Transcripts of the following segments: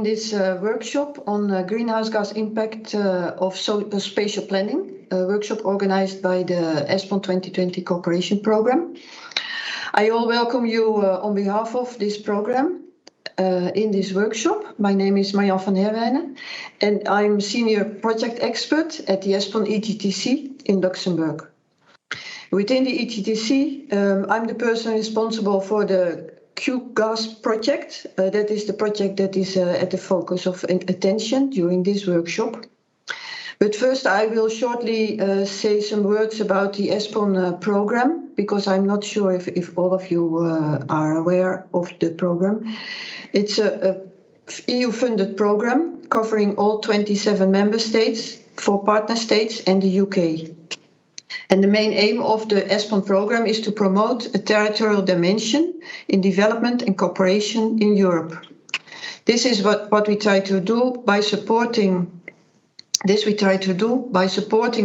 this workshop on greenhouse gas impact of spatial planning, a workshop organized by the ESPON 2020 Cooperation Program. I all welcome you on behalf of this program in this workshop. My name is Marjan van Herwijnen and I'm Senior Project Expert at the ESPON EGTC in Luxembourg. Within the EGTC, I'm the person responsible for the Qgas project. That is the project that is at the focus of attention during this workshop. But first I will shortly say some words about the ESPON program, because I'm not sure if all of you are aware of the program. It's a EU-funded program covering all 27 member states, 4 partner states and the UK. And the main aim of the ESPON program is to promote a territorial dimension in development and cooperation in Europe. This is what we try to do by supporting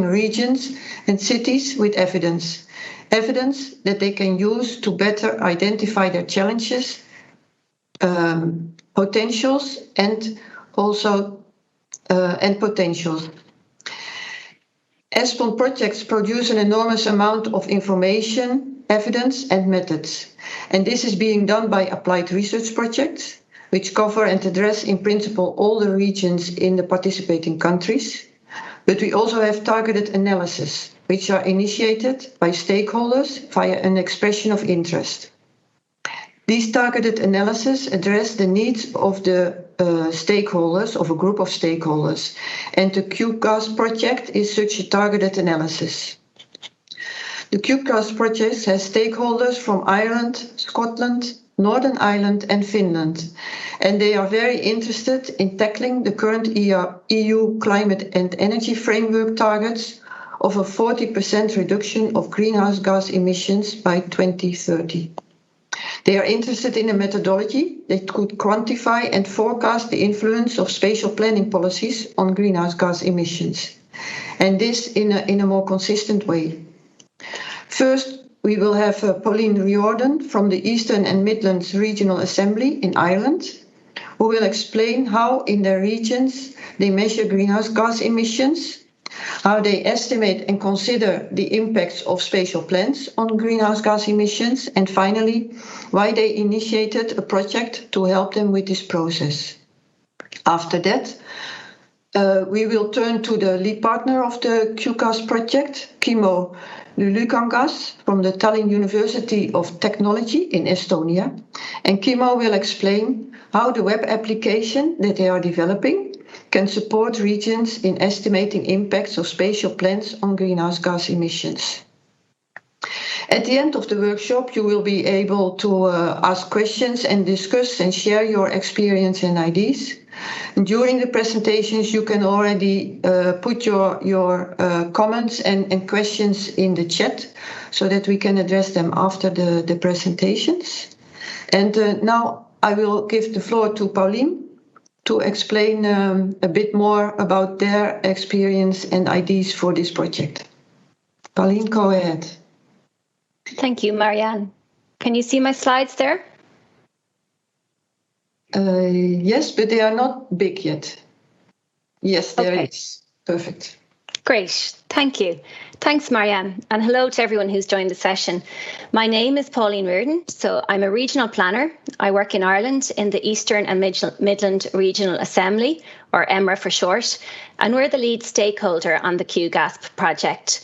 regions and cities with evidence that they can use to better identify their challenges, potentials and potentials. ESPON projects produce an enormous amount of information, evidence and methods. And this is being done by applied research projects, which cover and address in principle all the regions in the participating countries. But we also have targeted analysis, which are initiated by stakeholders via an expression of interest. These targeted analyses address the needs of the stakeholders, of a group of stakeholders, and the Qgas project is such a targeted analysis. The Qgas project has stakeholders from Ireland, Scotland, Northern Ireland and Finland, and they are very interested in tackling the current EU climate and energy framework targets of a 40% reduction of greenhouse gas emissions by 2030. They are interested in a methodology that could quantify and forecast the influence of spatial planning policies on greenhouse gas emissions, and this in a more consistent way. First, we will have Pauline Riordan from the Eastern and Midlands Regional Assembly in Ireland, who will explain how in their regions they measure greenhouse gas emissions, how they estimate and consider the impacts of spatial plans on greenhouse gas emissions, and finally, why they initiated a project to help them with this process. After that, we will turn to the lead partner of the Qgas project, Qgas from the Tallinn University of Technology in Estonia, and Kimmo will explain how the web application that they are developing can support regions in estimating impacts of spatial plans on greenhouse gas emissions. At the end of the workshop, you will be able to ask questions and discuss and share your experience and ideas. And during the presentations, you can already put your comments and questions in the chat so that we can address them after the presentations. And now I will give the floor to Pauline to explain a bit more about their experience and ideas for this project. Pauline, go ahead. Thank you, Marjan. Can you see my slides there? Yes, but they are not big yet. Yes, there Okay. is. Perfect. Great, thank you. Thanks, Marjan, and hello to everyone who's joined the session. My name is Pauline Riordan, so I'm a regional planner. I work in Ireland in the Eastern and Midland Regional Assembly, or EMRA for short, and we're the lead stakeholder on the Qgas project.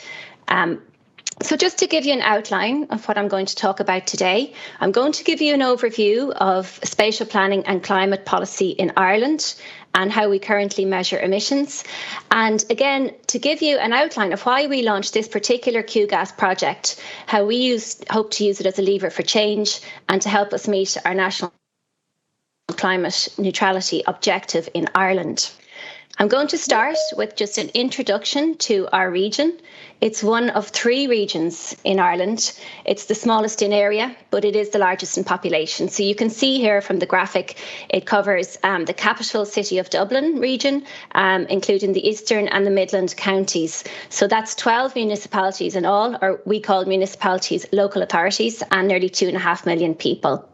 So just to give you an outline of what I'm going to talk about today, I'm going to give you an overview of spatial planning and climate policy in Ireland and how we currently measure emissions. And again, to give you an outline of why we launched this particular Qgas project, how we hope to use it as a lever for change and to help us meet our national climate neutrality objective in Ireland. I'm going to start with just an introduction to our region. It's one of 3 regions in Ireland. It's the smallest in area, but it is the largest in population. So you can see here from the graphic, it covers the capital city of Dublin region, including the Eastern and the Midland counties. So that's 12 municipalities in all, or we call municipalities local authorities, and nearly 2.5 million people.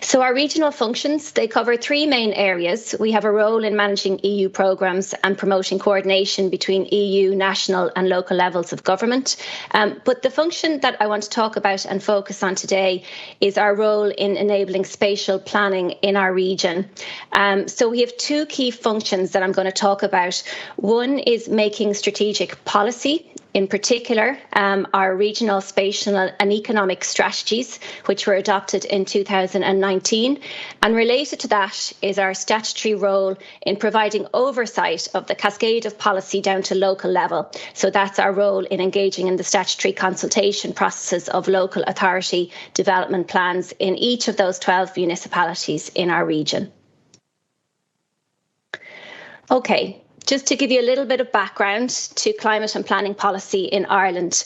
So our regional functions, they cover three main areas. We have a role in managing EU programmes and promoting coordination between EU, national and local levels of government. But the function that I want to talk about and focus on today is our role in enabling spatial planning in our region. So we have two key functions that I'm going to talk about. One is making strategic policy. In particular, our regional, spatial and economic strategies, which were adopted in 2019. And related to that is our statutory role in providing oversight of the cascade of policy down to local level. So that's our role in engaging in the statutory consultation processes of local authority development plans in each of those 12 municipalities in our region. Okay. Just to give you a little bit of background to climate and planning policy in Ireland.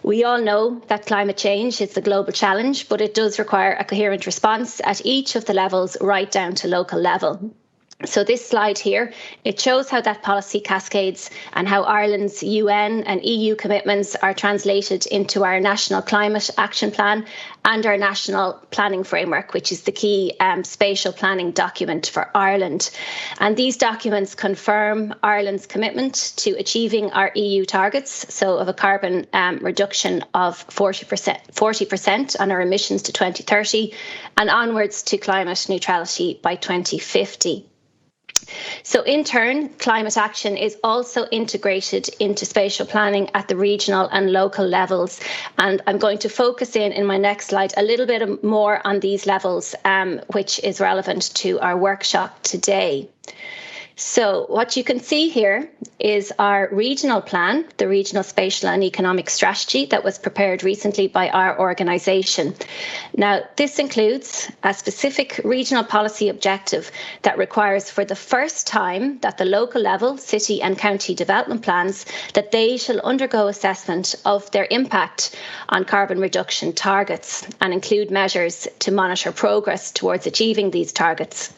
We all know that climate change is a global challenge, but it does require a coherent response at each of the levels right down to local level. So this slide here, it shows how that policy cascades and how Ireland's UN and EU commitments are translated into our National Climate Action Plan and our National Planning Framework, which is the key spatial planning document for Ireland. And these documents confirm Ireland's commitment to achieving our EU targets, so of a carbon reduction of 40% on our emissions to 2030 and onwards to climate neutrality by 2050. So in turn, climate action is also integrated into spatial planning at the regional and local levels. And I'm going to focus in my next slide a little bit more on these levels, which is relevant to our workshop today. So what you can see here is our regional plan, the Regional Spatial and Economic Strategy that was prepared recently by our organisation. Now, this includes a specific regional policy objective that requires for the first time that the local level, city and county development plans, that they shall undergo assessment of their impact on carbon reduction targets and include measures to monitor progress towards achieving these targets.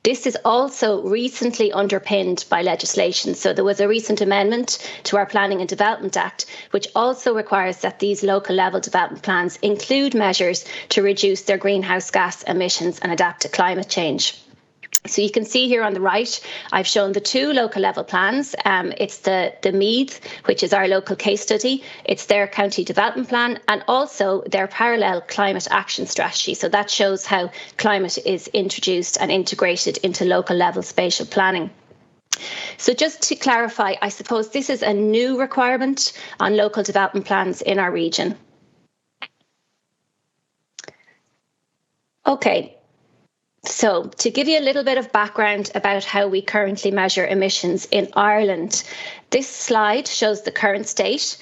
This is also recently underpinned by legislation. So there was a recent amendment to our Planning and Development Act, which also requires that these local level development plans include measures to reduce their greenhouse gas emissions and adapt to climate change. So you can see here on the right, I've shown the two local level plans. It's the Meath, which is our local case study. It's their county development plan and also their parallel climate action strategy. So that shows how climate is introduced and integrated into local level spatial planning. So just to clarify, I suppose this is a new requirement on local development plans in our region. Okay. So to give you a little bit of background about how we currently measure emissions in Ireland, this slide shows the current state.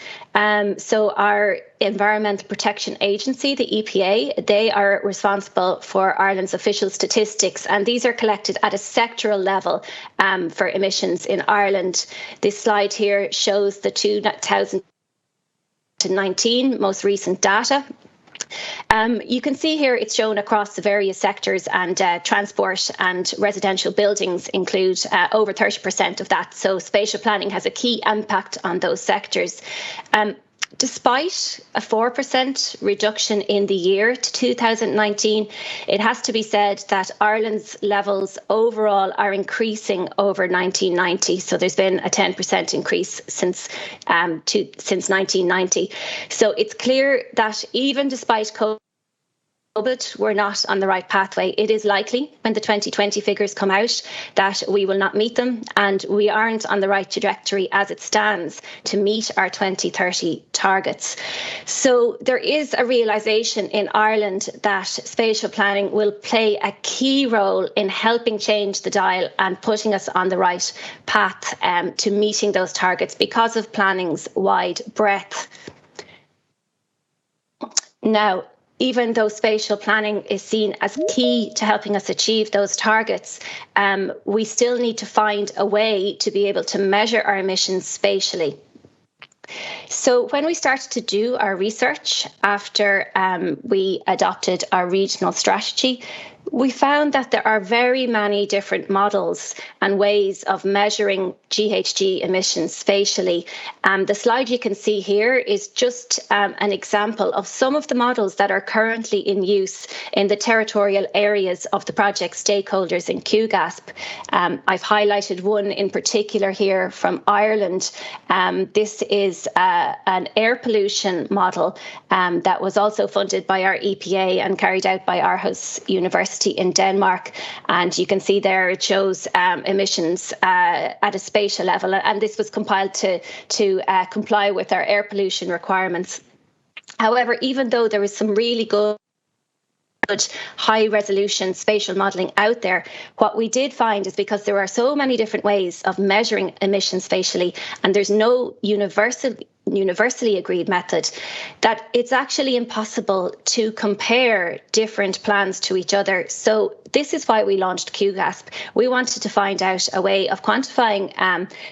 So our Environmental Protection Agency, the EPA, they are responsible for Ireland's official statistics, and these are collected at a sectoral level for emissions in Ireland. This slide here shows the 2019 most recent data. You can see here it's shown across the various sectors, and transport and residential buildings include over 30% of that. So spatial planning has a key impact on those sectors. Despite a 4% reduction in the year to 2019, it has to be said that Ireland's levels overall are increasing over 1990. So there's been a 10% increase since 1990. So it's clear that even despite COVID, we're not on the right pathway. It is likely when the 2020 figures come out that we will not meet them, and we aren't on the right trajectory as it stands to meet our 2030 targets. So there is a realisation in Ireland that spatial planning will play a key role in helping change the dial and putting us on the right path to meeting those targets because of planning's wide breadth. Now, even though spatial planning is seen as key to helping us achieve those targets, we still need to find a way to be able to measure our emissions spatially. So when we started to do our research after we adopted our regional strategy, We found that there are very many different models and ways of measuring GHG emissions spatially. The slide you can see here is just an example of some of the models that are currently in use in the territorial areas of the project stakeholders in Qgas. I've highlighted one in particular here from Ireland. This is an air pollution model that was also funded by our EPA and carried out by Aarhus University in Denmark. And you can see there it shows emissions at a spatial level. And this was compiled to comply with our air pollution requirements. However, even though there is some really good high resolution spatial modelling out there, what we did find is because there are so many different ways of measuring emissions spatially, and there's no universally agreed method, that it's actually impossible to compare different plans to each other. So this is why we launched Qgas. We wanted to find out a way of quantifying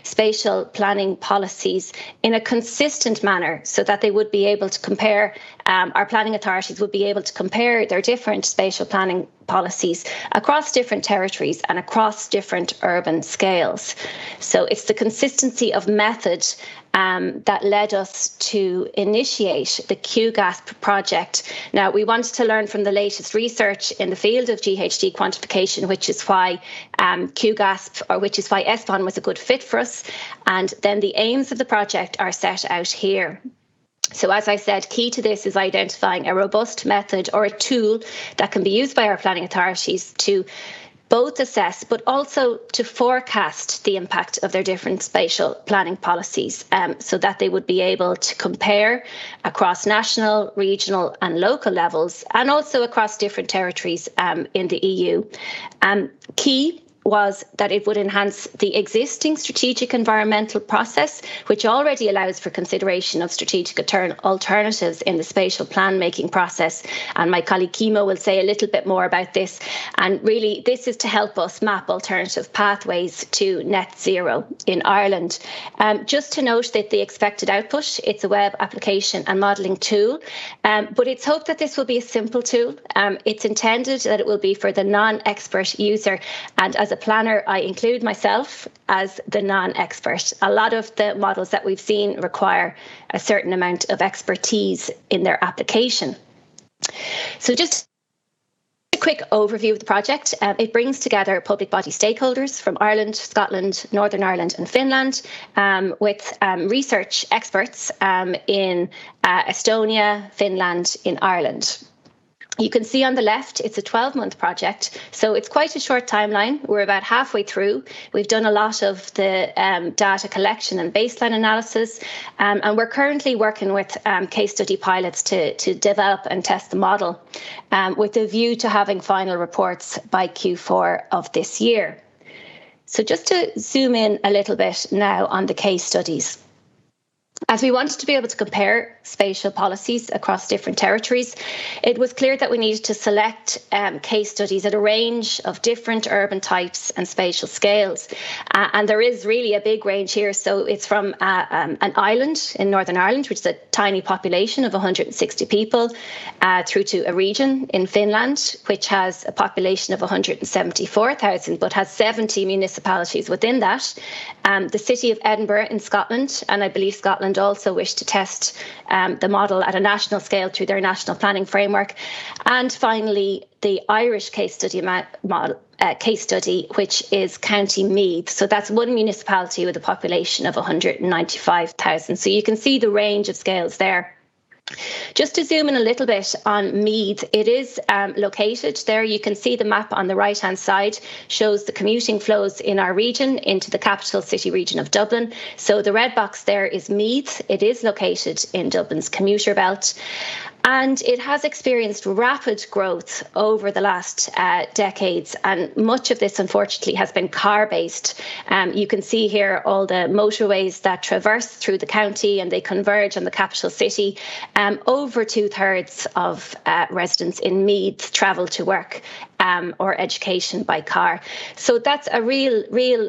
spatial planning policies in a consistent manner so that they would be able to compare, our planning authorities would be able to compare their different spatial planning policies across different territories and across different urban scales. So it's the consistency of method that led us to initiate the Qgas project. Now, we wanted to learn from the latest research in the field of GHG quantification, which is why Qgas, or which is why ESPON was a good fit for us. And then the aims of the project are set out here. So as I said, key to this is identifying a robust method or a tool that can be used by our planning authorities to both assess but also to forecast the impact of their different spatial planning policies, so that they would be able to compare across national, regional and local levels, and also across different territories in the EU. Key was that it would enhance the existing strategic environmental process, which already allows for consideration of strategic alternatives in the spatial plan making process. And my colleague Kimo will say a little bit more about this. And really, this is to help us map alternative pathways to net zero in Ireland. Just to note that the expected output, it's a web application and modelling tool, but it's hoped that this will be a simple tool. It's intended that it will be for the non-expert user, and as a planner, I include myself as the non-expert. A lot of the models that we've seen require a certain amount of expertise in their application. So just a quick overview of the project. It brings together public body stakeholders from Ireland, Scotland, Northern Ireland and Finland, with research experts in Estonia, Finland, in Ireland. You can see on the left, it's a 12-month project, so it's quite a short timeline. We're about halfway through. We've done a lot of the data collection and baseline analysis, and we're currently working with case study pilots to develop and test the model, with a view to having final reports by Q4 of this year. So just to zoom in a little bit now on the case studies. As we wanted to be able to compare spatial policies across different territories, it was clear that we needed to select case studies at a range of different urban types and spatial scales. And there is really a big range here. So it's from an island in Northern Ireland, which is a tiny population of 160 people, through to a region in Finland, which has a population of 174,000, but has 70 municipalities within that. The city of Edinburgh in Scotland, and I believe Scotland also wish to test the model at a national scale through their national planning framework. And finally, the Irish case study which is County Meath. So that's one municipality with a population of 195,000. So you can see the range of scales there. Just to zoom in a little bit on Meath, it is located there. You can see the map on the right-hand side shows the commuting flows in our region into the capital city region of Dublin. So the red box there is Meath. It is located in Dublin's commuter belt. And it has experienced rapid growth over the last decades, and much of this, unfortunately, has been car-based. You can see here all the motorways that traverse through the county and they converge on the capital city. Over 2/3 of residents in Meath travel to work or education by car. So that's a real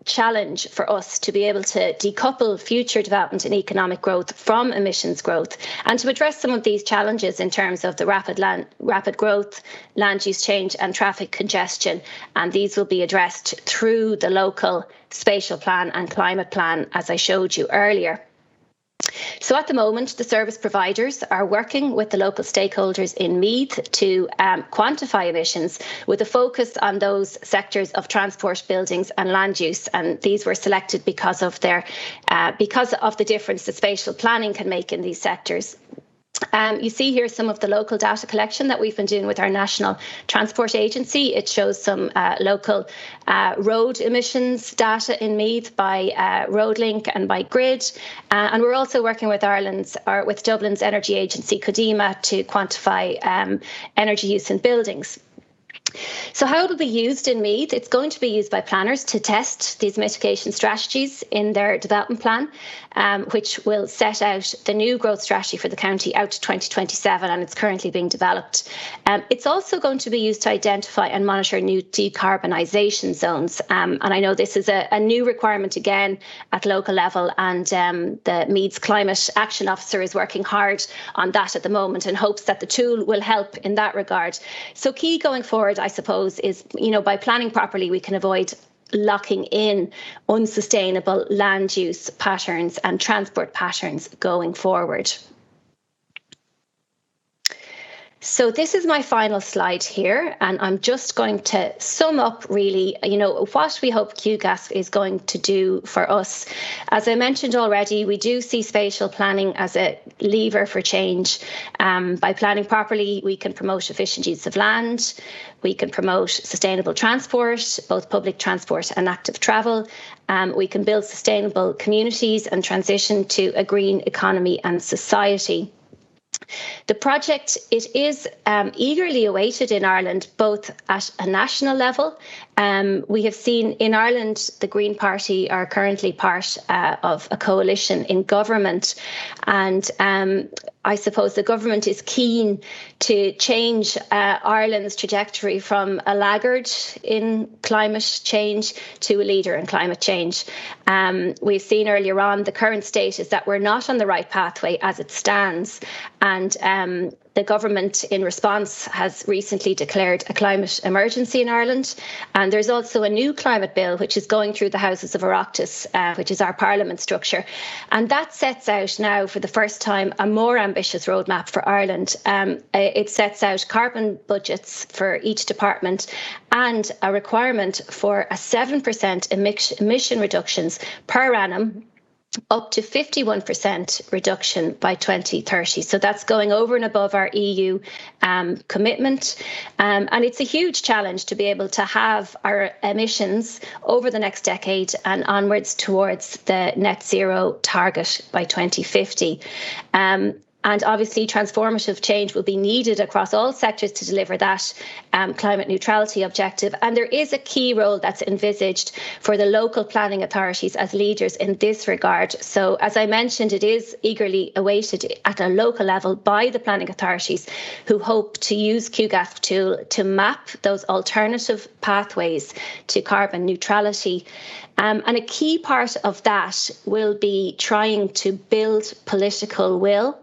challenge for us to be able to decouple future development and economic growth from emissions growth, and to address some of these challenges in terms of the rapid growth, land use change and traffic congestion. And these will be addressed through the local spatial plan and climate plan, as I showed you earlier. So at the moment, the service providers are working with the local stakeholders in Meath to quantify emissions with a focus on those sectors of transport, buildings and land use. And these were selected because of the difference that spatial planning can make in these sectors. You see here some of the local data collection that we've been doing with our National Transport Agency. It shows some local road emissions data in Meath by RoadLink and by Grid. And we're also working with Dublin's energy agency, Qgas, to quantify energy use in buildings. So how it will be used in Meath, it's going to be used by planners to test these mitigation strategies in their development plan, which will set out the new growth strategy for the county out to 2027, and it's currently being developed. It's also going to be used to identify and monitor new decarbonisation zones. And I know this is a new requirement again at local level, and the Meath's Climate Action Officer is working hard on that at the moment and hopes that the tool will help in that regard. So key going forward, I suppose, is, by planning properly, we can avoid locking in unsustainable land use patterns and transport patterns going forward. So this is my final slide here, and I'm just going to sum up really, what we hope Qgas is going to do for us. As I mentioned already, we do see spatial planning as a lever for change. By planning properly, we can promote efficient use of land, we can promote sustainable transport, both public transport and active travel. We can build sustainable communities and transition to a green economy and society. The project, it is eagerly awaited in Ireland, both at a national level. We have seen in Ireland, the Green Party are currently part of a coalition in government, and I suppose the government is keen to change Ireland's trajectory from a laggard in climate change to a leader in climate change. We've seen earlier on the current state is that we're not on the right pathway as it stands, and the government in response has recently declared a climate emergency in Ireland, and there's also a new climate bill which is going through the Houses of Oireachtas, which is our parliament structure, and that sets out now for the first time a more ambitious roadmap for Ireland. It sets out carbon budgets for each department and a requirement for a 7% emission reductions per annum, up to 51% reduction by 2030. So that's going over and above our EU commitment. And it's a huge challenge to be able to have our emissions over the next decade and onwards towards the net zero target by 2050. And obviously transformative change will be needed across all sectors to deliver that climate neutrality objective. And there is a key role that's envisaged for the local planning authorities as leaders in this regard. So as I mentioned, it is eagerly awaited at a local level by the planning authorities, who hope to use Qgas tool to map those alternative pathways to carbon neutrality. And a key part of that will be trying to build political will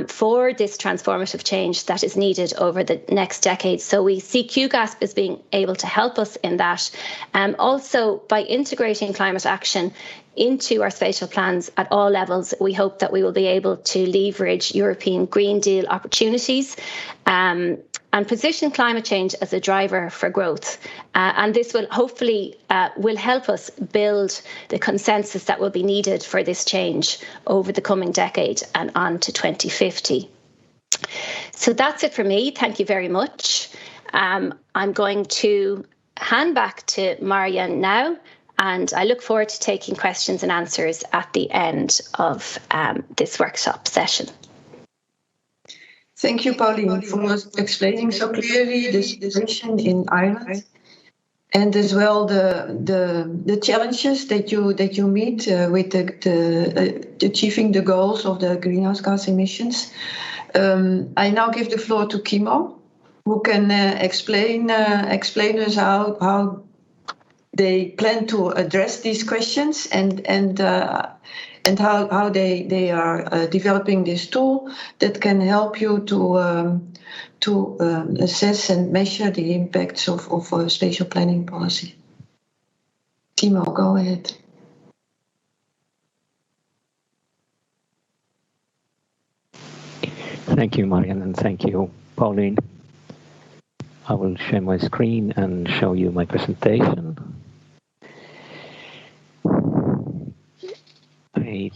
for this transformative change that is needed over the next decade. So we see Qgas as being able to help us in that. Also, by integrating climate action into our spatial plans at all levels, we hope that we will be able to leverage European Green Deal opportunities and position climate change as a driver for growth. And this will hopefully will help us build the consensus that will be needed for this change over the coming decade and on to 2050. So that's it for me. Thank you very much. I'm going to hand back to Marianne now, and I look forward to taking questions and answers at the end of this workshop session. Thank you, Pauline, for explaining so clearly the situation in Ireland, and as well the challenges that you meet with the achieving the goals of the greenhouse gas emissions. I now give the floor to Kimo, who can explain us how they plan to address these questions and how they are developing this tool that can help you to assess and measure the impacts of spatial planning policy. Timo, go ahead. Thank you, Marianne, and thank you, Pauline. I will share my screen and show you my presentation. I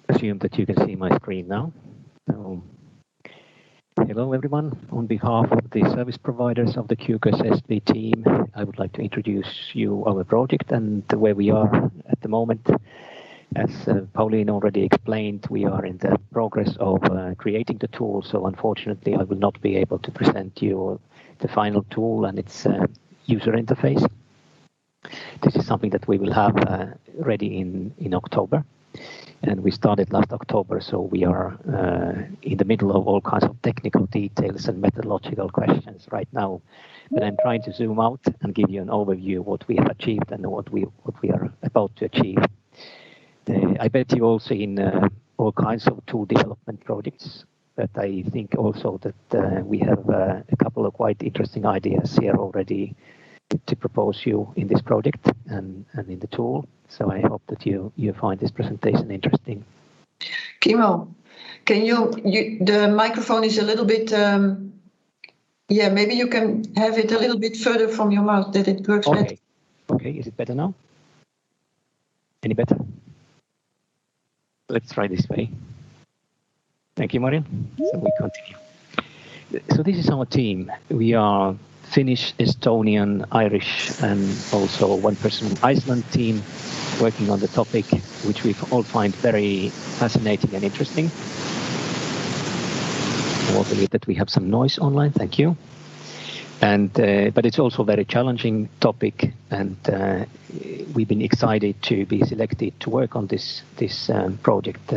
assume that you can see my screen now. So, hello, everyone. On behalf of the service providers of the Qgas SD team, I would like to introduce you our project and where we are at the moment. As Pauline already explained, we are in the progress of creating the tool, so unfortunately I will not be able to present you the final tool and its user interface. This is something that we will have ready in October, and we started last October, so we are in the middle of all kinds of technical details and methodological questions right now. But I'm trying to zoom out and give you an overview of what we have achieved and what we are about to achieve. I bet you all seen all kinds of tool development projects, but I think also that we have a couple of quite interesting ideas here already to propose you in this project and in the tool. So I hope that you find this presentation interesting. Kimo, can the microphone is a little bit, yeah, maybe you can have it a little bit further from your mouth that it works better. Okay, is it better now? Any better? Let's try this way. Thank you, Marianne. So we continue. So this is our team. We are Finnish, Estonian, Irish, and also one person from Iceland team working on the topic, which we all find very fascinating and interesting. I will believe that we have some noise online. Thank you. And but it's also a very challenging topic, and we've been excited to be selected to work on this project.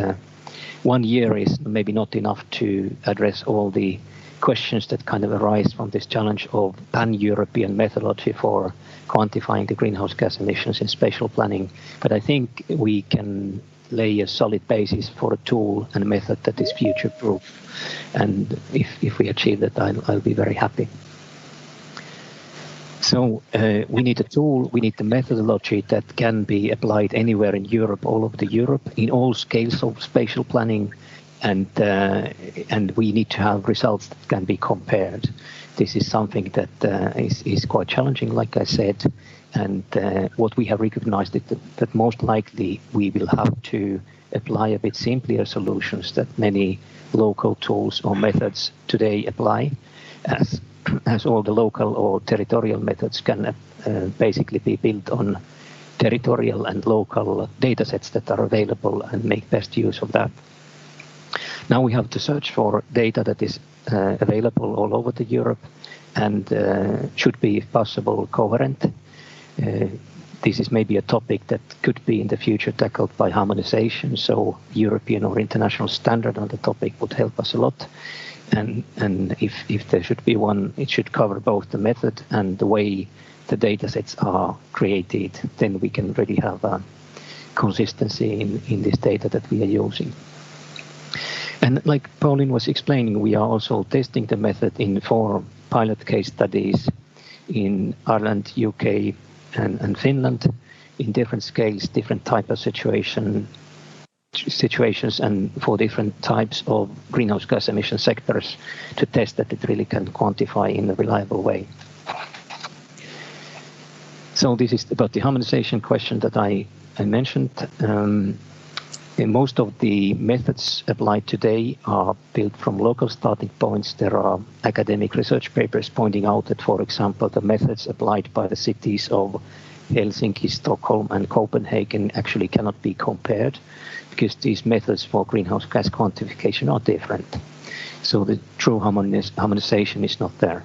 1 year is maybe not enough to address all the questions that kind of arise from this challenge of pan-European methodology for quantifying the greenhouse gas emissions in spatial planning. But I think we can lay a solid basis for a tool and a method that is future-proof. And if we achieve that, I'll be very happy. So we need a tool, we need the methodology that can be applied anywhere in Europe, all over Europe, in all scales of spatial planning, and we need to have results that can be compared. This is something that is quite challenging, like I said, and what we have recognized is that most likely we will have to apply a bit simpler solutions that many local tools or methods today apply, as all the local or territorial methods can basically be built on territorial and local data sets that are available and make best use of that. Now we have to search for data that is available all over Europe and should be, if possible, coherent. This is maybe a topic that could be in the future tackled by harmonization, so European or international standard on the topic would help us a lot. And if there should be one, it should cover both the method and the way the data sets are created. Then we can really have a consistency in this data that we are using. And like Pauline was explaining, we are also testing the method in 4 pilot case studies in Ireland, UK, and Finland, in different scales, different type of situations and for different types of greenhouse gas emission sectors to test that it really can quantify in a reliable way. So this is about the harmonization question that I mentioned. Most of the methods applied today are built from local starting points. There are academic research papers pointing out that, for example, the methods applied by the cities of Helsinki, Stockholm, and Copenhagen actually cannot be compared, because these methods for greenhouse gas quantification are different. So the true harmonization is not there.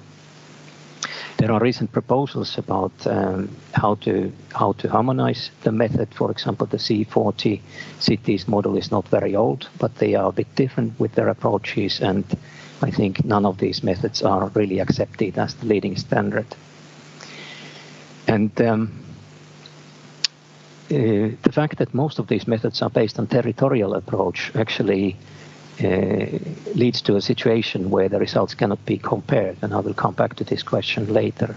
There are recent proposals about how to harmonize the method. For example, the C40 cities model is not very old, but they are a bit different with their approaches, and I think none of these methods are really accepted as the leading standard. And the fact that most of these methods are based on territorial approach actually leads to a situation where the results cannot be compared, and I will come back to this question later.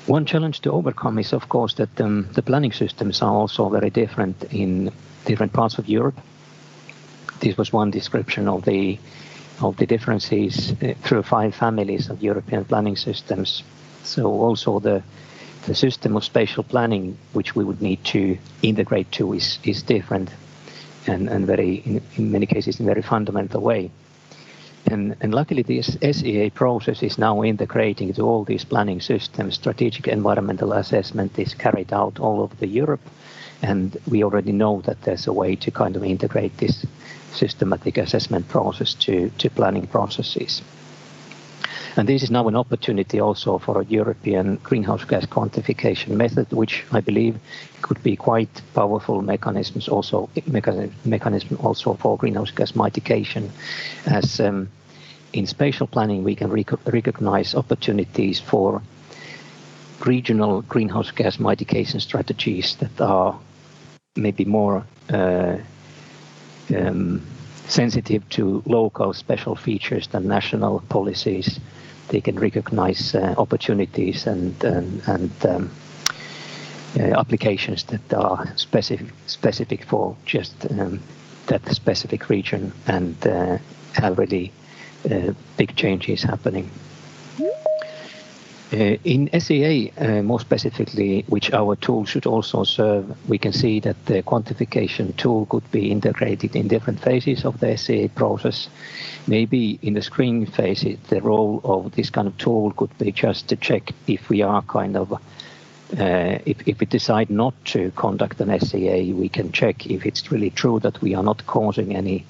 One challenge to overcome is, of course, that the planning systems are also very different in different parts of Europe. This was one description of the differences through 5 families of European planning systems. So also the system of spatial planning, which we would need to integrate to, is different and very, in many cases, in a very fundamental way. And luckily, this SEA process is now integrating to all these planning systems. Strategic environmental assessment is carried out all over Europe, and we already know that there's a way to kind of integrate this systematic assessment process to planning processes. And this is now an opportunity also for a European greenhouse gas quantification method, which I believe could be quite powerful mechanism also for greenhouse gas mitigation, as in spatial planning we can recognize opportunities for regional greenhouse gas mitigation strategies that are maybe more sensitive to local special features than national policies. They can recognize opportunities and applications that are specific for just that specific region and have really big changes happening. In SEA, more specifically, which our tool should also serve, we can see that the quantification tool could be integrated in different phases of the SEA process. Maybe in the screening phase, the role of this kind of tool could be just to check if we are kind of, if we decide not to conduct an SEA, we can check if it's really true that we are not causing any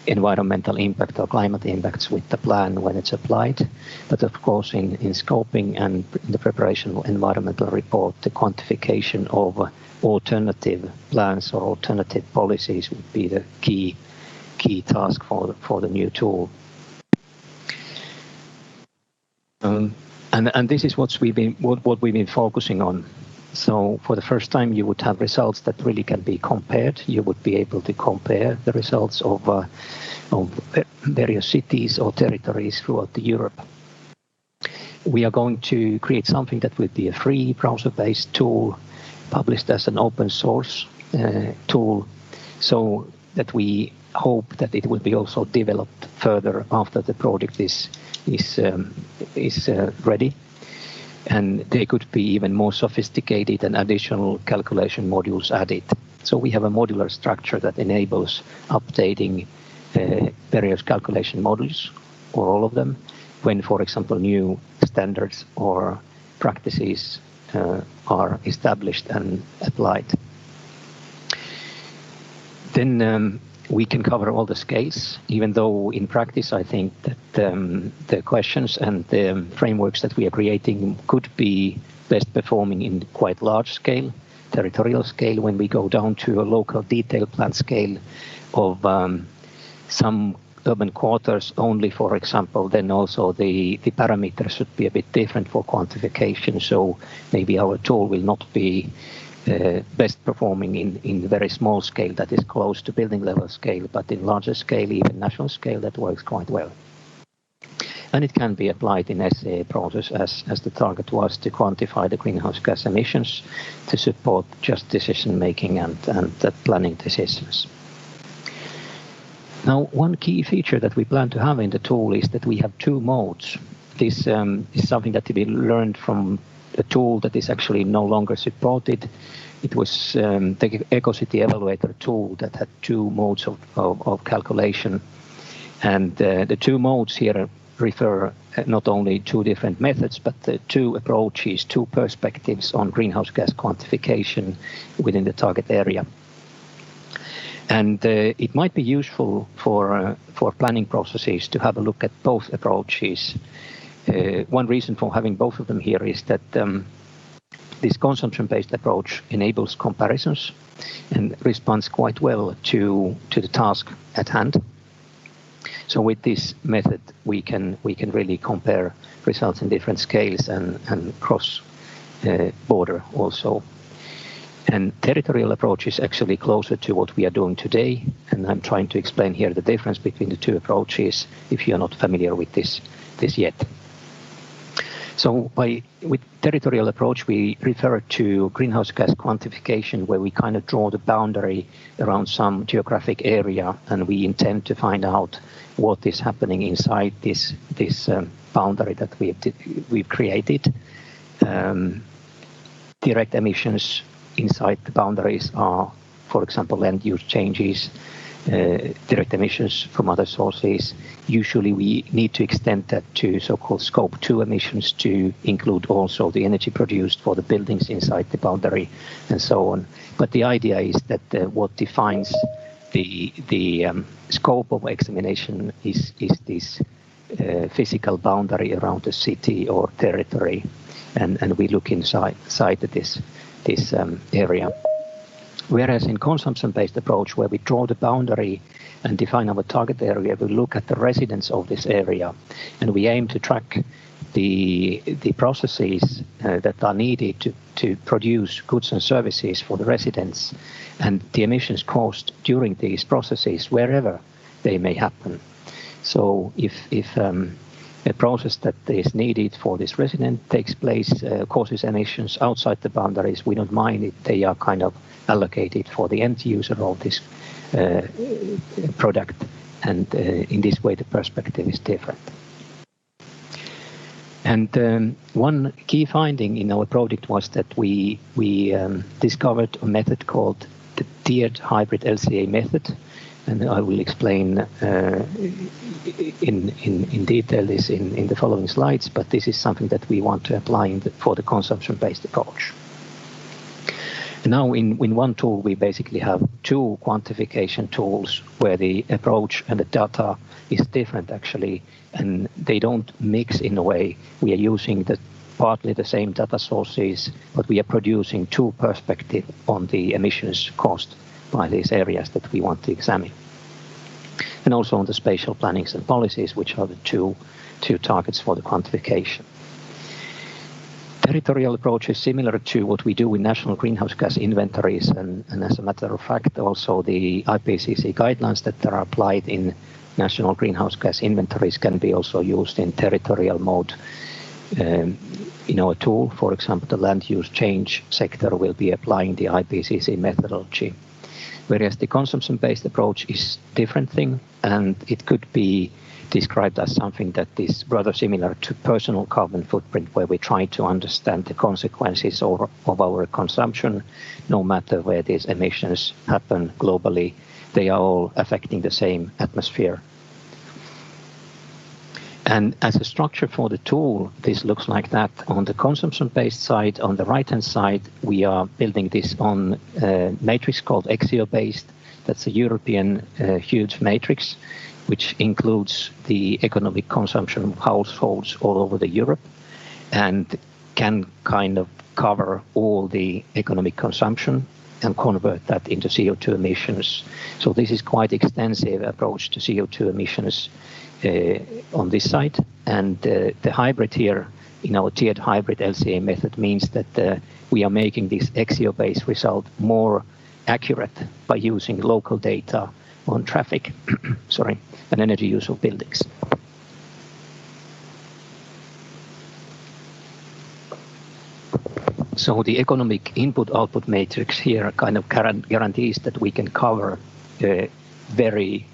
environmental impact or climate impacts with the plan when it's applied. But of course, in scoping and in the preparation of environmental report, the quantification of alternative plans or alternative policies would be the key task for the new tool. And this is what we've been focusing on. So for the first time, you would have results that really can be compared. You would be able to compare the results of various cities or territories throughout Europe. We are going to create something that will be a free browser-based tool, published as an open source tool, so that we hope that it will be also developed further after the project is ready. And they could be even more sophisticated and additional calculation modules added. So we have a modular structure that enables updating various calculation modules, or all of them, when, for example, new standards or practices are established and applied. Then we can cover all the scales, even though in practice I think that the questions and the frameworks that we are creating could be best performing in quite large scale, territorial scale, when we go down to a local detailed plan scale of some urban quarters only, for example. Then also the parameters should be a bit different for quantification, so maybe our tool will not be best performing in very small scale that is close to building level scale, but in larger scale, even national scale, that works quite well. And it can be applied in SEA process as the target was to quantify the greenhouse gas emissions to support just decision making and planning decisions. Now, one key feature that we plan to have in the tool is that we have 2 modes. This is something that we learned from a tool that is actually no longer supported. It was the EcoCity Evaluator tool that had 2 modes of calculation. And the 2 modes here refer not only 2 different methods, but 2 approaches, 2 perspectives on greenhouse gas quantification within the target area. And it might be useful for planning processes to have a look at both approaches. One reason for having both of them here is that this consumption-based approach enables comparisons and responds quite well to the task at hand. So with this method, we can really compare results in different scales and cross border also And territorial approach is actually closer to what we are doing today. And I'm trying to explain here the difference between the two approaches if you're not familiar with this yet. So with territorial approach, we refer to greenhouse gas quantification, where we kind of draw the boundary around some geographic area, and we intend to find out what is happening inside this boundary that we've created. Direct emissions inside the boundaries are, for example, land use changes, direct emissions from other sources. Usually we need to extend that to so-called scope 2 emissions to include also the energy produced for the buildings inside the boundary and so on. But the idea is that what defines the scope of examination is this physical boundary around the city or territory, and we look inside this area. Whereas in consumption-based approach, where we draw the boundary and define our target area, we look at the residents of this area, and we aim to track the processes that are needed to produce goods and services for the residents, and the emissions caused during these processes, wherever they may happen. So if a process that is needed for this resident takes place, causes emissions outside the boundaries, we don't mind it. They are kind of allocated for the end user of this product, and in this way the perspective is different. And one key finding in our project was that we discovered a method called the tiered hybrid LCA method, and I will explain in detail this in the following slides, but this is something that we want to apply for the consumption-based approach. Now in one tool we basically have two quantification tools where the approach and the data is different actually, and they don't mix in a way. We are using partly the same data sources, but we are producing two perspectives on the emissions caused by these areas that we want to examine. And also on the spatial plannings and policies, which are the two targets for the quantification. Territorial approach is similar to what we do in national greenhouse gas inventories, and as a matter of fact, also the IPCC guidelines that are applied in national greenhouse gas inventories can be also used in territorial mode. In our tool, for example, the land use change sector will be applying the IPCC methodology. Whereas the consumption-based approach is a different thing, and it could be described as something that is rather similar to personal carbon footprint, where we try to understand the consequences of our consumption, no matter where these emissions happen globally. They are all affecting the same atmosphere. And as a structure for the tool, this looks like that. On the consumption-based side, on the right-hand side, we are building this on a matrix called Qgas. That's a European huge matrix, which includes the economic consumption of households all over the Europe, and can kind of cover all the economic consumption and convert that into CO2 emissions. So this is quite extensive approach to CO2 emissions on this side, and the hybrid here in our tiered hybrid LCA method means that we are making this Qgas result more accurate by using local data on traffic, and energy use of buildings. So the economic input-output matrix here kind of guarantees that we can cover a very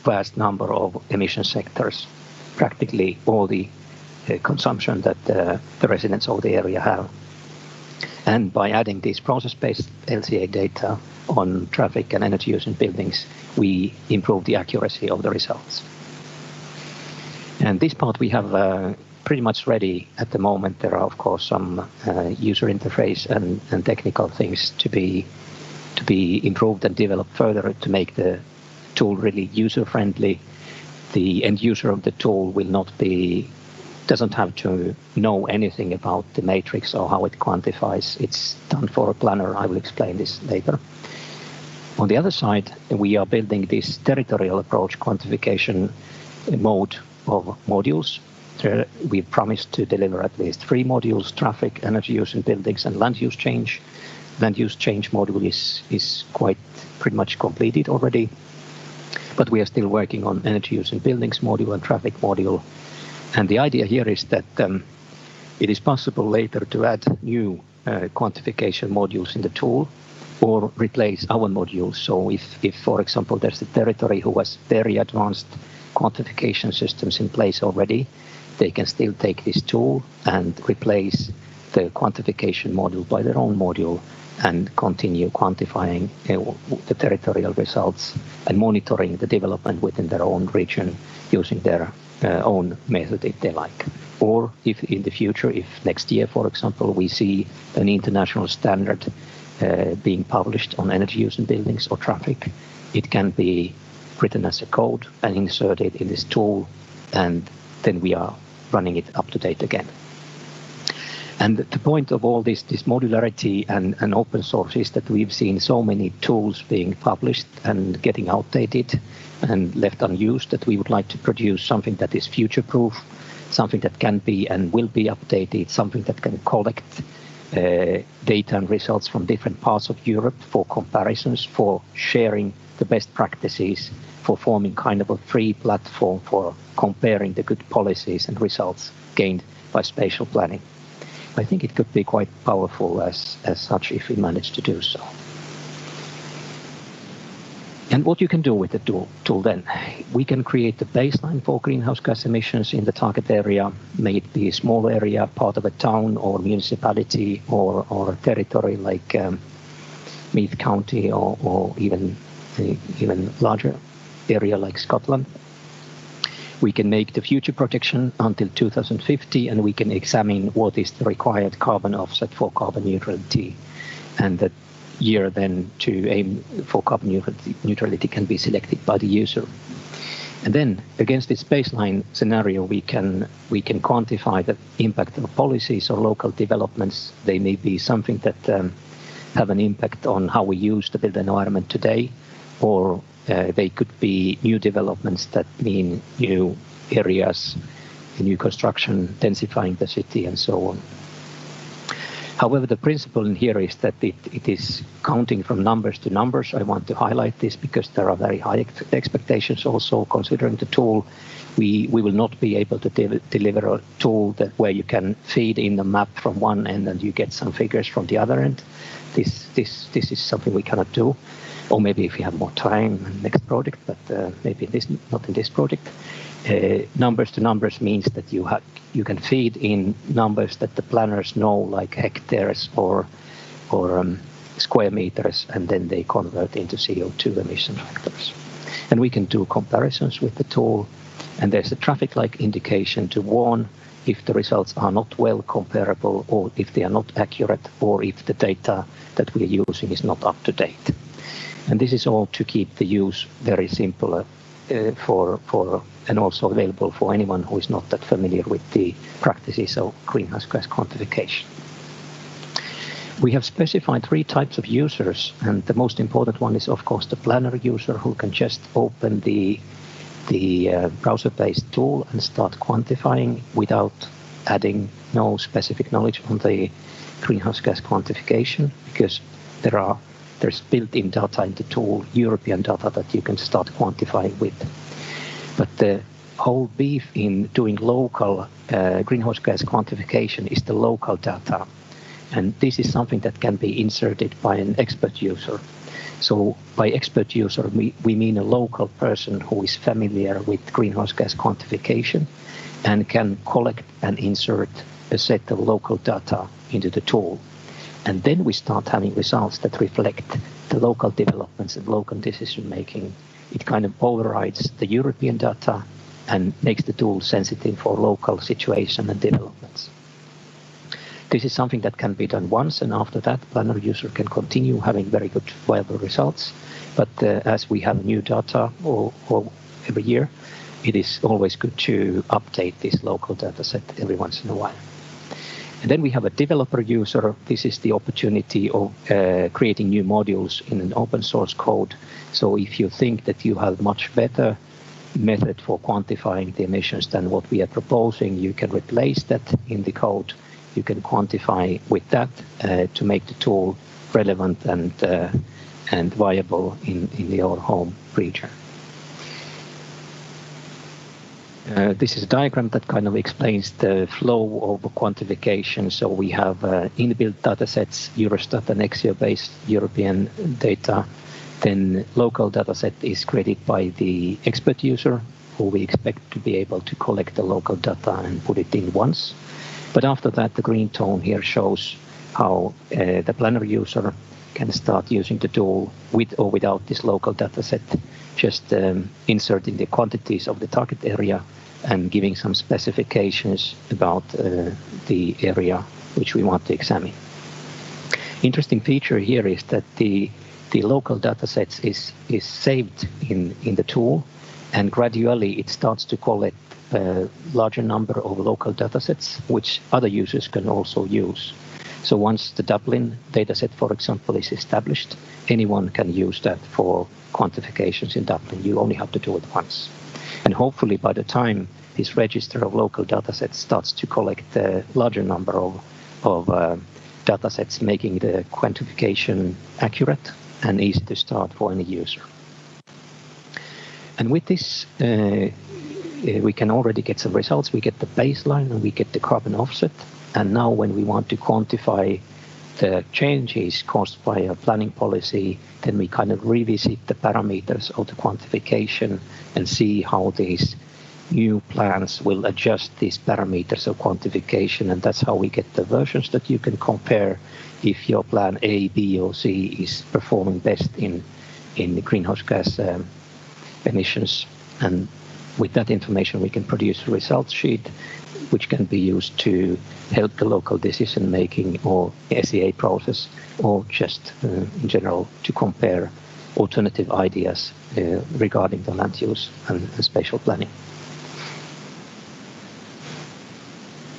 vast number of emission sectors, practically all the consumption that the residents of the area have. And by adding this process-based LCA data on traffic and energy use in buildings, we improve the accuracy of the results. And this part we have pretty much ready at the moment. There are, of course, some user interface and technical things to be improved and developed further to make the tool really user-friendly. The end user of the tool doesn't have to know anything about the matrix or how it quantifies. It's done for a planner. I will explain this later. On the other side, we are building this territorial approach quantification mode of modules. We promised to deliver at least 3 modules: traffic, energy use in buildings, and land use change. land use change module is pretty much completed already, but we are still working on energy use in buildings module and traffic module. And the idea here is that it is possible later to add new quantification modules in the tool or replace our modules. So if for example, there's a territory who has very advanced quantification systems in place already, they can still take this tool and replace the quantification module by their own module and continue quantifying the territorial results and monitoring the development within their own region using their own method if they like. Or if in the future, if next year, for example, we see an international standard being published on energy use in buildings or traffic, it can be written as a code and inserted in this tool, and then we are running it up to date again. And the point of all this modularity and open source is that we've seen so many tools being published and getting outdated and left unused that we would like to produce something that is future-proof, something that can be and will be updated, something that can collect data and results from different parts of Europe for comparisons, for sharing the best practices, for forming kind of a free platform for comparing the good policies and results gained by spatial planning. I think it could be quite powerful as such if we manage to do so. And what you can do with the tool then, we can create the baseline for greenhouse gas emissions in the target area, may it be a small area, part of a town or municipality or a territory like Meath County or even larger area like Scotland. We can make the future projection until 2050, and we can examine what is the required carbon offset for carbon neutrality. And that year then to aim for carbon neutrality can be selected by the user. And then against this baseline scenario, we can quantify the impact of policies or local developments. They may be something that have an impact on how we use the built environment today, or they could be new developments that mean new areas, new construction, densifying the city, and so on. However, the principle in here is that it is counting from numbers to numbers. I want to highlight this because there are very high expectations also considering the tool. We will not be able to deliver a tool where you can feed in the map from one end and you get some figures from the other end. This is something we cannot do. Or maybe if you have more time in the next project, but maybe not in this project. Numbers to numbers means that you can feed in numbers that the planners know, like hectares or square meters, and then they convert into CO2 emission factors. And we can do comparisons with the tool, and there's a traffic light indication to warn if the results are not well comparable, or if they are not accurate, or if the data that we are using is not up to date. And this is all to keep the use very simple and also available for anyone who is not that familiar with the practices of greenhouse gas quantification. We have specified 3 types of users, and the most important one is, of course, the planner user who can just open the browser-based tool and start quantifying without adding no specific knowledge on the greenhouse gas quantification, because there's built-in data in the tool, European data that you can start quantifying with. But the whole beef in doing local greenhouse gas quantification is the local data. And this is something that can be inserted by an expert user. So by expert user, we mean a local person who is familiar with greenhouse gas quantification and can collect and insert a set of local data into the tool. And then we start having results that reflect the local developments and local decision making. It kind of overrides the European data and makes the tool sensitive for local situation and developments. This is something that can be done once, and after that, planner user can continue having very good, viable results. But as we have new data or every year, it is always good to update this local data set every once in a while. And then we have a developer user. This is the opportunity of creating new modules in an open source code. So if you think that you have much better method for quantifying the emissions than what we are proposing, you can replace that in the code. You can quantify with that to make the tool relevant and viable in your home region. This is a diagram that kind of explains the flow of quantification. So we have inbuilt data sets, Eurostat and Qgas-based European data. Then local data set is created by the expert user, who we expect to be able to collect the local data and put it in once. But after that, the green tone here shows how the planner user can start using the tool with or without this local data set, just inserting the quantities of the target area and giving some specifications about the area which we want to examine. Interesting feature here is that the local data sets is saved in the tool, and gradually it starts to collect a larger number of local data sets which other users can also use. So once the Dublin dataset, for example, is established, anyone can use that for quantifications in Dublin. You only have to do it once. And hopefully by the time this register of local datasets starts to collect a larger number of datasets, making the quantification accurate and easy to start for any user. And with this, we can already get some results. We get the baseline and we get the carbon offset. And now when we want to quantify the changes caused by a planning policy, then we kind of revisit the parameters of the quantification and see how these new plans will adjust these parameters of quantification. And that's how we get the versions that you can compare if your plan A, B, or C is performing best in the greenhouse gas emissions. And with that information, we can produce a results sheet which can be used to help the local decision making or SEA process, or just in general to compare alternative ideas regarding the land use and spatial planning.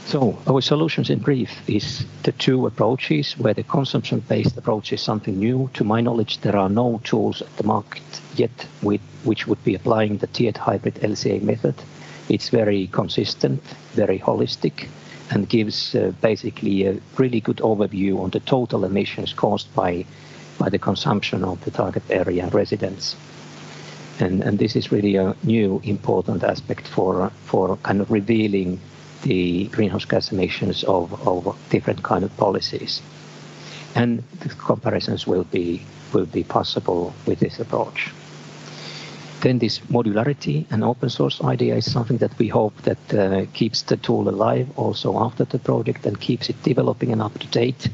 So our solutions in brief is the two approaches, where the consumption-based approach is something new. To my knowledge, there are no tools at the market yet which would be applying the tiered hybrid LCA method. It's very consistent, very holistic, and gives basically a really good overview on the total emissions caused by the consumption of the target area residents. And this is really a new important aspect for kind of revealing the greenhouse gas emissions of different kind of policies. And the comparisons will be possible with this approach. Then this modularity and open source idea is something that we hope that keeps the tool alive also after the project and keeps it developing and up to date,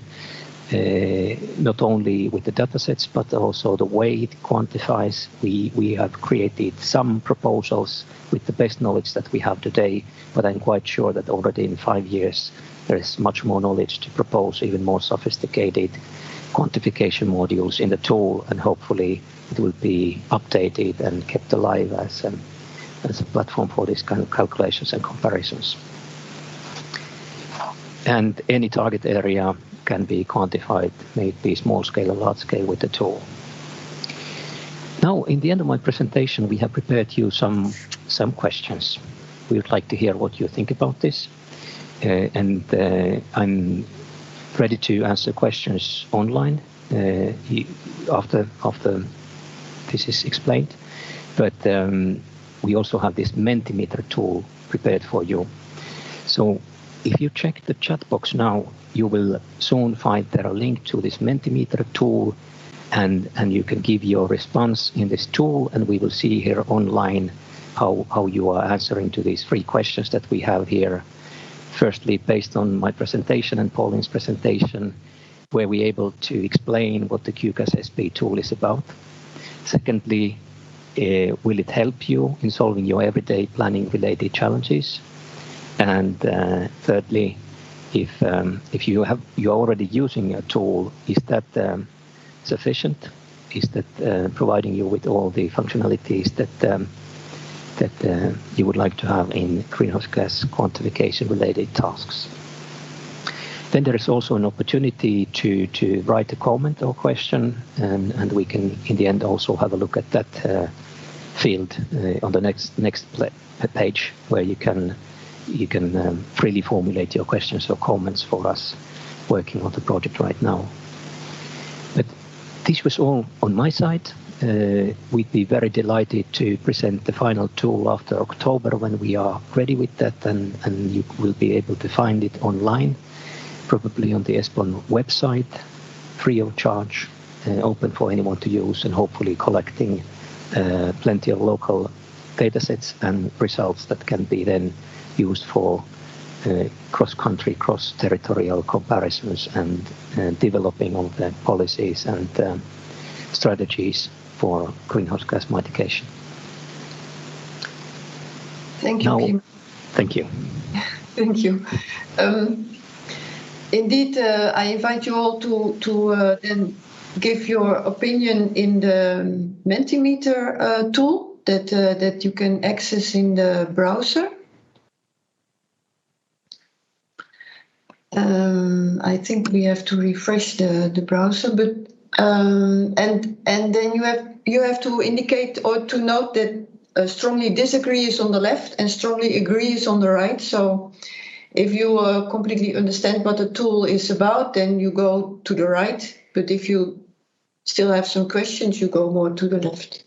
not only with the datasets, but also the way it quantifies. We have created some proposals with the best knowledge that we have today, but I'm quite sure that already in 5 years, there is much more knowledge to propose even more sophisticated quantification modules in the tool, and hopefully it will be updated and kept alive as a platform for this kind of calculations and comparisons. And any target area can be quantified, may it be small scale or large scale, with the tool. Now, in the end of my presentation, we have prepared you some questions. We would like to hear what you think about this. And I'm ready to answer questions online after this is explained. But we also have this Mentimeter tool prepared for you. So if you check the chat box now, you will soon find there a link to this Mentimeter tool, and you can give your response in this tool, and we will see here online how you are answering to these 3 questions that we have here. Firstly, based on my presentation and Pauline's presentation, were we able to explain what the Qgas SP tool is about? Secondly, will it help you in solving your everyday planning related challenges? And thirdly, if you're already using a tool, is that sufficient? Is that providing you with all the functionalities that you would like to have in greenhouse gas quantification related tasks? Then there is also an opportunity to write a comment or question, and we can in the end also have a look at that field on the next page, where you can freely formulate your questions or comments for us working on the project right now. This was all on my side. We'd be very delighted to present the final tool after October when we are ready with that, and you will be able to find it online, probably on the ESPON website, free of charge, open for anyone to use, and hopefully collecting plenty of local data sets and results that can be then used for cross-country, cross-territorial comparisons and developing of the policies and strategies for greenhouse gas mitigation. Thank you, Kim. Thank you. Thank you. Indeed, I invite you all to then give your opinion in the Mentimeter tool that you can access in the browser. I think we have to refresh the browser, but and then you have to indicate or to note that strongly disagree is on the left and strongly agree is on the right. So if you completely understand what the tool is about, then you go to the right. But if you still have some questions, you go more to the left.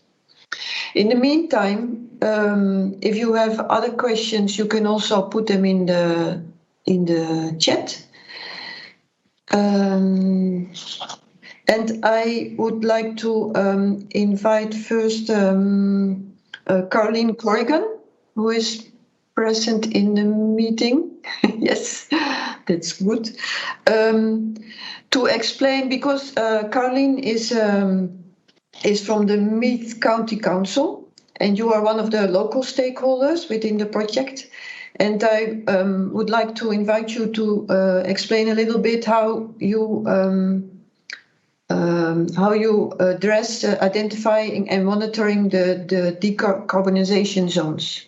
In the meantime, if you have other questions, you can also put them in the chat. And I would like to invite first Caroline Corrigan, who is present in the meeting. Yes, that's good. To explain, because Caroline is from the Meath County Council, and you are one of the local stakeholders within the project. And I would like to invite you to explain a little bit how you address identifying and monitoring the decarbonization zones.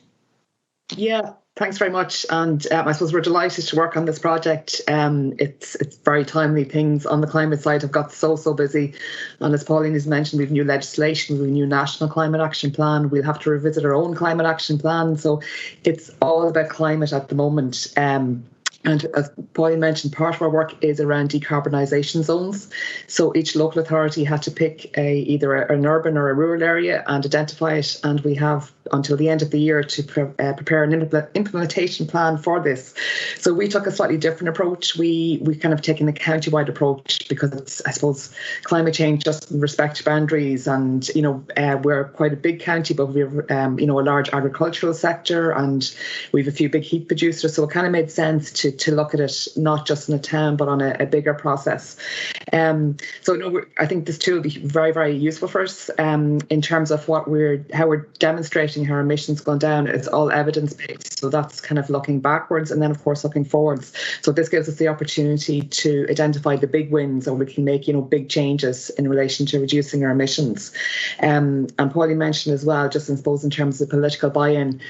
Yeah, thanks very much. And I suppose we're delighted to work on this project. It's very timely. Things on the climate side have got so busy. And as Pauline has mentioned, we have new legislation, we have a new national climate action plan. We'll have to revisit our own climate action plan. So it's all about climate at the moment. And as Pauline mentioned, part of our work is around decarbonisation zones. So each local authority had to pick either an urban or a rural area and identify it. And we have until the end of the year to prepare an implementation plan for this. So we took a slightly different approach. We kind of taken a county-wide approach because it's, I suppose, climate change just respects boundaries. And, we're quite a big county, but we have, a large agricultural sector and we have a few big heat producers. So it kind of made sense to look at it not just in a town, but on a bigger process. I think this tool will be very, very useful for us in terms of how we're demonstrating how our emissions gone down. It's all evidence-based, so that's kind of looking backwards and then, of course, looking forwards. So this gives us the opportunity to identify the big wins, or we can make big changes in relation to reducing our emissions. And Pauline mentioned as well, just I suppose in terms of political buy-in,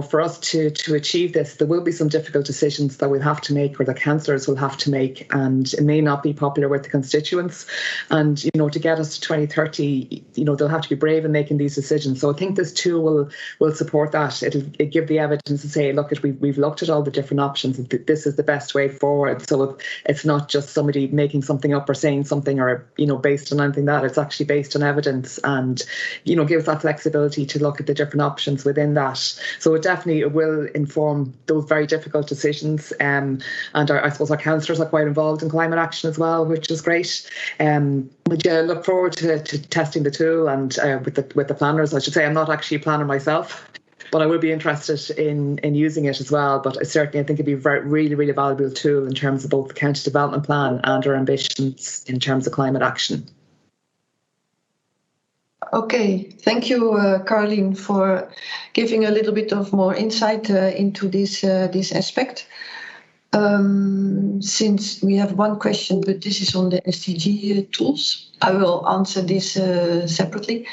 for us to achieve this, there will be some difficult decisions that we'll have to make, or the councillors will have to make, and it may not be popular with the constituents. And to get us to 2030, they'll have to be brave in making these decisions. So I think this tool will support that. It'll give the evidence to say, look, we've looked at all the different options. This is the best way forward. So it's not just somebody making something up or saying something, or based on anything that it's actually based on evidence, and gives that flexibility to look at the different options within that. So it will inform those very difficult decisions. And I suppose our councillors are quite involved in climate action as well, which is great. But yeah, look forward to testing the tool and with the planners. I should say I'm not actually a planner myself, but I would be interested in using it as well. But I think it'd be a really, really valuable tool in terms of both the county development plan and our ambitions in terms of climate action. Okay, thank you, Caroline, for giving a little bit of more insight into this aspect. Since we have one question, but this is on the SDG tools, I will answer this separately.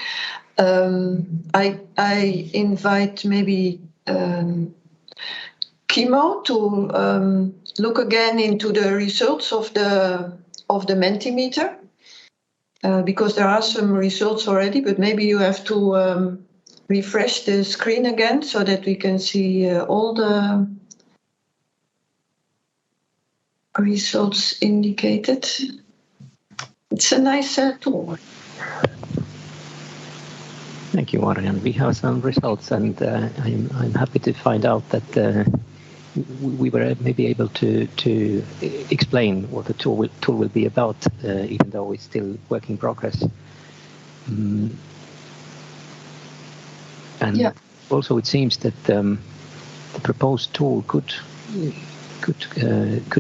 I invite maybe Kimo to look again into the results of the Mentimeter, because there are some results already, but maybe you have to refresh the screen again so that we can see all the results indicated. It's a nice tool. Thank you, Marian. We have some results, and I'm happy to find out that we were maybe able to explain what the tool will be about, even though it's still work in progress. And also, it seems that the proposed tool could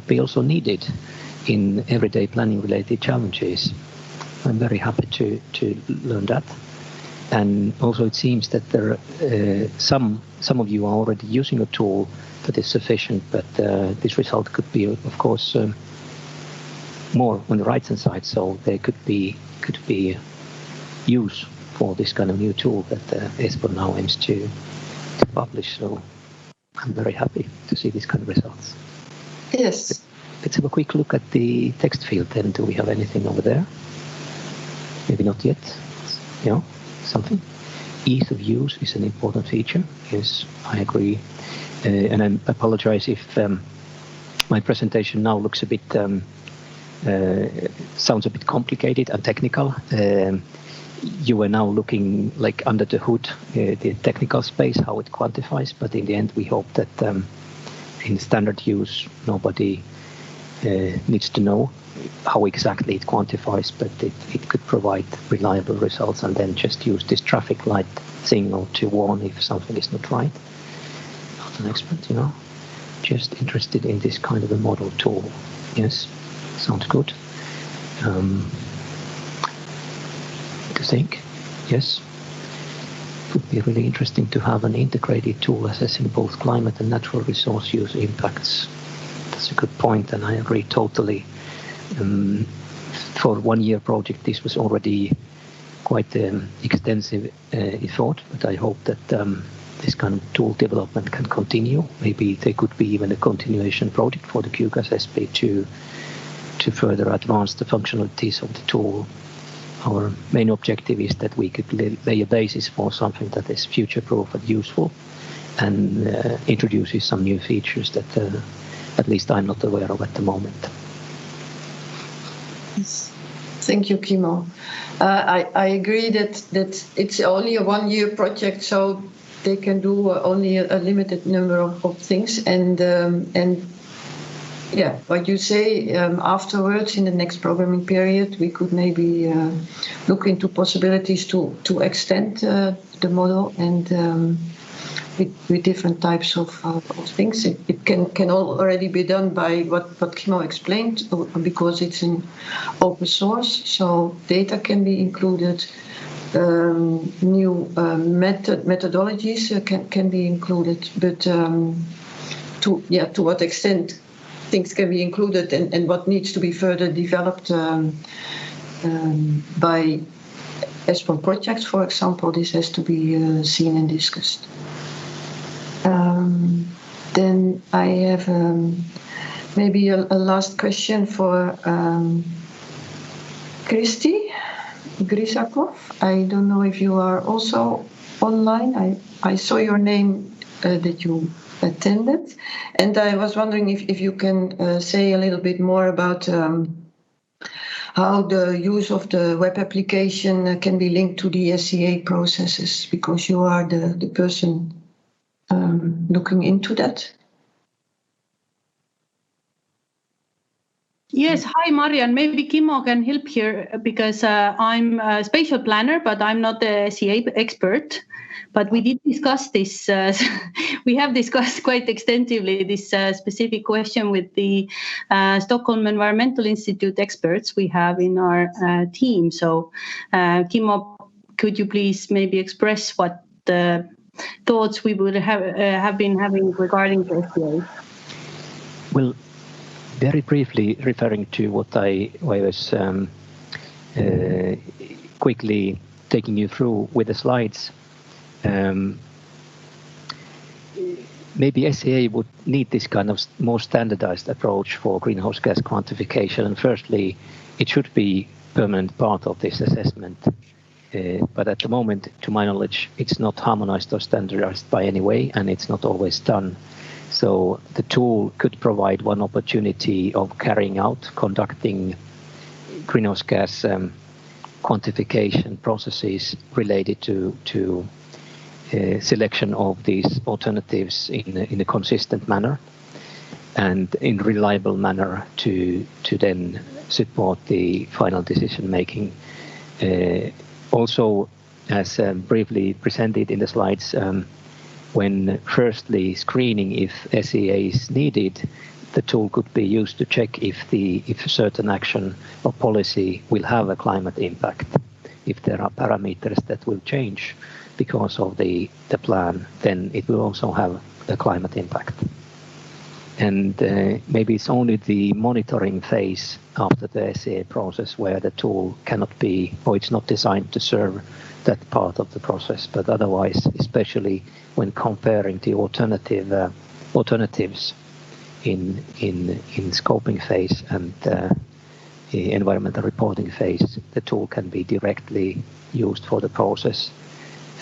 be also needed in everyday planning related challenges. I'm very happy to learn that. And also it seems that there some of you are already using a tool that is sufficient, but this result could be, of course, more on the right hand side. So there could be use for this kind of new tool that ESPO now aims to publish. So I'm very happy to see these kind of results. Yes. Let's have a quick look at the text field then. Do we have anything over there? Maybe not yet. Yeah, something. Ease of use is an important feature. Yes, I agree. And I apologize if my presentation now looks a bit, sounds a bit complicated and technical. You are now looking like under the hood, the technical space, how it quantifies, but in the end we hope that in standard use nobody needs to know how exactly it quantifies, but it could provide reliable results, and then just use this traffic light signal to warn if something is not right. Not an expert, just interested in this kind of a model tool. Yes, sounds good. To think, yes, it would be really interesting to have an integrated tool assessing both climate and natural resource use impacts. That's a good point, and I agree totally. For 1 year project, this was already quite extensive effort, but I hope that this kind of tool development can continue. Maybe there could be even a continuation project for the Qgas SP to further advance the functionalities of the tool. Our main objective is that we could lay a basis for something that is future-proof and useful, and introduces some new features that at least I'm not aware of at the moment. Yes. Thank you, Kimo. I agree that it's only a 1 year project, so they can do only a limited number of things. And yeah, what you say, afterwards in the next programming period, we could maybe look into possibilities to extend the model and with different types of things. It can already be done by what Kimo explained, because it's an open source, so data can be included, new methodologies can be included, but to what extent things can be included and what needs to be further developed by ESPO projects, for example, this has to be seen and discussed. Then I have maybe a last question for Kristi Grisakov. I don't know if you are also online. I saw your name that you attended, and I was wondering if you can say a little bit more about how the use of the web application can be linked to the SCA processes, because you are the person looking into that. Yes, hi Marian. Maybe Kimo can help here, because I'm a spatial planner, but I'm not a SCA expert. But we did discuss this. We have discussed quite extensively this specific question with the Stockholm Environmental Institute experts we have in our team. So, Kimo, could you please maybe express what the thoughts we would have been having regarding the SCA? Well, very briefly referring to what I was quickly taking you through with the slides. Maybe SCA would need this kind of more standardized approach for greenhouse gas quantification. And firstly, it should be a permanent part of this assessment. But at the moment, to my knowledge, it's not harmonized or standardized by any way, and it's not always done. So the tool could provide one opportunity of conducting greenhouse gas quantification processes related to selection of these alternatives in a consistent manner and in reliable manner to then support the final decision making. Also, as briefly presented in the slides, when firstly screening if SEA is needed, the tool could be used to check if a certain action or policy will have a climate impact. If there are parameters that will change because of the plan, then it will also have a climate impact. And maybe it's only the monitoring phase after the SEA process where the tool cannot be, or it's not designed to serve that part of the process. But otherwise, especially when comparing the alternatives in scoping phase and the environmental reporting phase, the tool can be directly used for the process,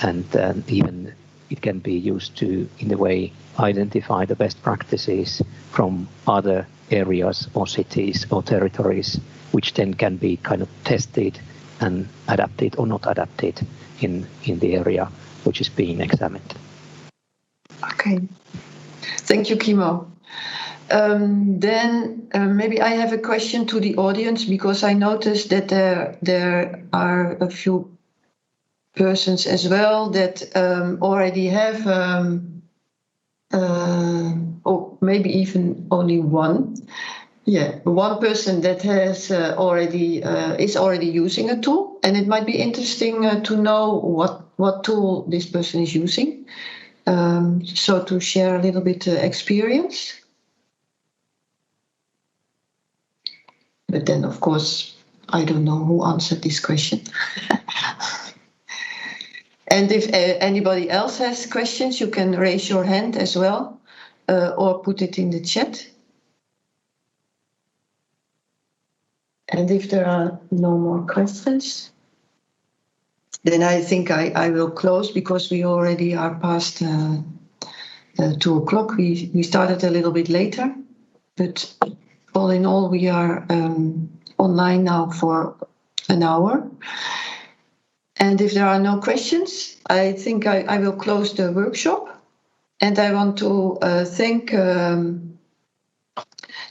and even it can be used to, in a way, identify the best practices from other areas or cities or territories, which then can be kind of tested and adapted or not adapted in the area which is being examined. Okay, thank you, Kimmo. Then maybe I have a question to the audience, because I noticed that there are a few persons as well that already have, or maybe even only one. Yeah, one person that has is already using a tool, and it might be interesting to know what tool this person is using. So to share a little bit experience. But then, of course, I don't know who answered this question. And if anybody else has questions, you can raise your hand as well, or put it in the chat. And if there are no more questions, then I think I will close, because we already are past 2 o'clock. We started a little bit later, but all in all, we are online now for an hour. And if there are no questions, I think I will close the workshop. And I want to thank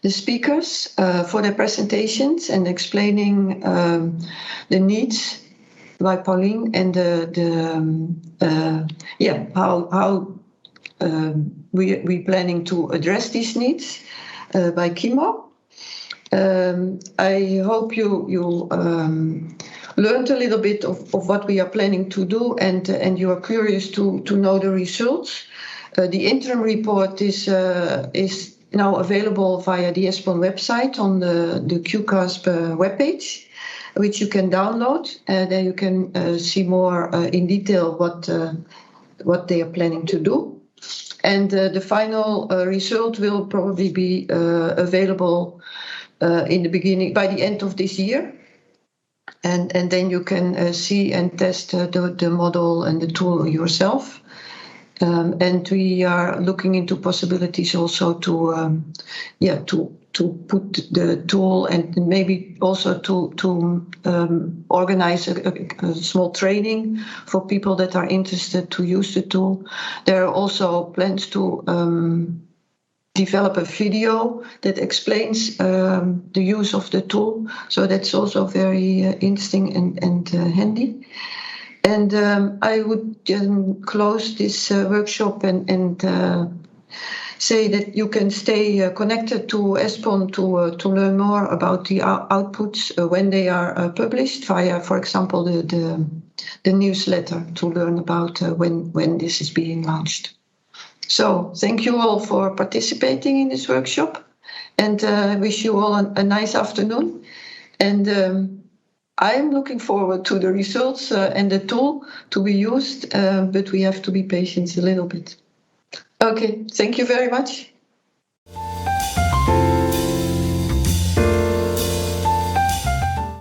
the speakers for their presentations and explaining the needs by Pauline and how we're planning to address these needs by Kimmo. I hope you learned a little bit of what we are planning to do, and you are curious to know the results. The interim report is now available via the ESPON website on the Qgas webpage, which you can download. Then you can see more in detail what they are planning to do. And the final result will probably be available by the end of this year. And then you can see and test the model and the tool yourself. And we are looking into possibilities also to put the tool, and maybe also to organize a small training for people that are interested to use the tool. There are also plans to develop a video that explains the use of the tool. So that's also very interesting and handy. And I would close this workshop and say that you can stay connected to ESPON to learn more about the outputs when they are published via, for example, the newsletter, to learn about when this is being launched. So thank you all for participating in this workshop, and I wish you all a nice afternoon. And I'm looking forward to the results and the tool to be used, but we have to be patient a little bit. Okay, thank you very much.